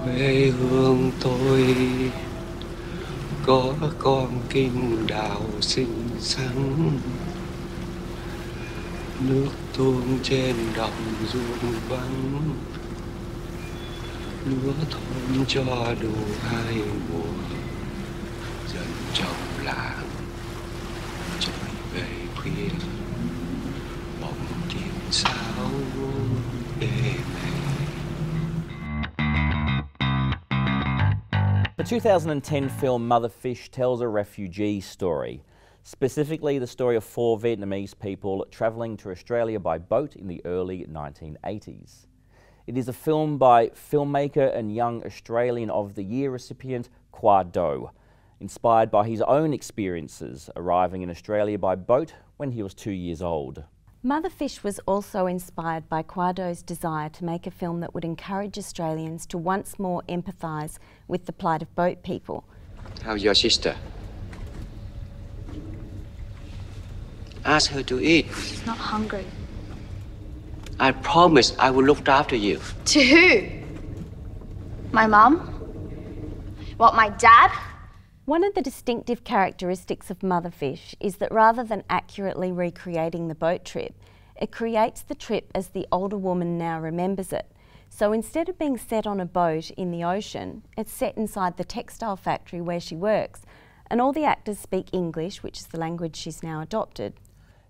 Quê hương tôi có con kinh đào xinh xắn, nước tuôn trên đồng ruộng vắng, lúa thơm cho đủ hai mùa, dần trong làng trôi về khuya, bóng chim sáo êm êm. The 2010 film Mother Fish tells a refugee story, specifically the story of 4 Vietnamese people travelling to Australia by boat in the early 1980s. It is a film by filmmaker and Young Australian of the Year recipient Qua Do, inspired by his own experiences arriving in Australia by boat when he was 2 years old. Mother Fish was also inspired by Qua Do's desire to make a film that would encourage Australians to once more empathise with the plight of boat people. How's your sister? Ask her to eat. She's not hungry. I promise I will look after you. To who? My mum? What, my dad? One of the distinctive characteristics of Mother Fish is that rather than accurately recreating the boat trip, it creates the trip as the older woman now remembers it. So instead of being set on a boat in the ocean, it's set inside the textile factory where she works, and all the actors speak English, which is the language she's now adopted.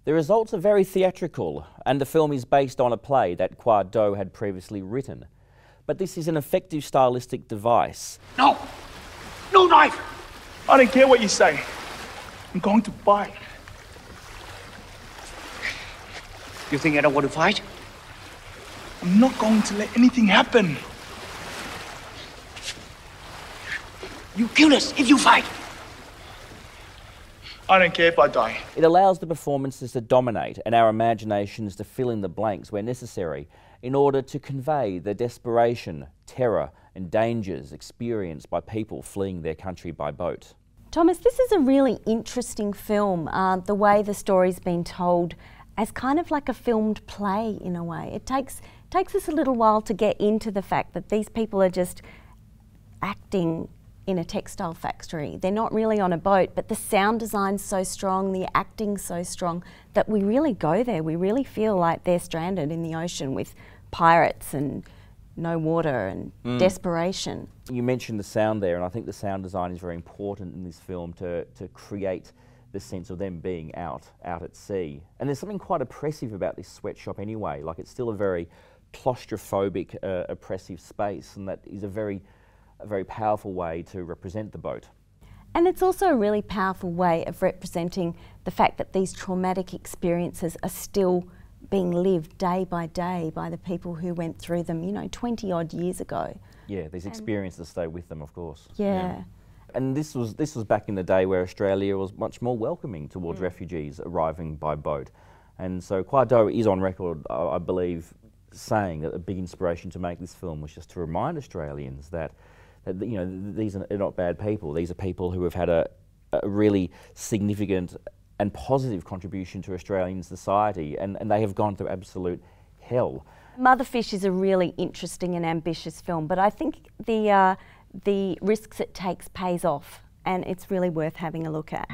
The results are very theatrical, and the film is based on a play that Qua Do had previously written. But this is an effective stylistic device. No! No knife! I don't care what you say. I'm going to fight. You think I don't want to fight? I'm not going to let anything happen. You kill us if you fight. I don't care if I die. It allows the performances to dominate and our imaginations to fill in the blanks where necessary in order to convey the desperation, terror and dangers experienced by people fleeing their country by boat. Thomas, this is a really interesting film, the way the story's been told as kind of like a filmed play in a way. It takes us a little while to get into the fact that these people are just acting in a textile factory. They're not really on a boat, but the sound design's so strong, the acting's so strong that we really go there. We really feel like they're stranded in the ocean with pirates and no water and desperation. You mentioned the sound there, and I think the sound design is very important in this film to create the sense of them being out at sea. And there's something quite oppressive about this sweatshop anyway. Like, it's still a very claustrophobic, oppressive space, and that is a very powerful way to represent the boat. And it's also a really powerful way of representing the fact that these traumatic experiences are still being lived day by the people who went through them, you know, 20 odd years ago. Yeah, these experiences stay with them, of course. Yeah. And this was back in the day where Australia was much more welcoming towards refugees arriving by boat. And so Qua Do is on record, I believe, saying that a big inspiration to make this film was just to remind Australians that you know, these are not bad people. These are people who have had a really significant and positive contribution to Australian society, and they have gone through absolute hell. Mother Fish is a really interesting and ambitious film, but I think the risks it takes pays off, and it's really worth having a look at.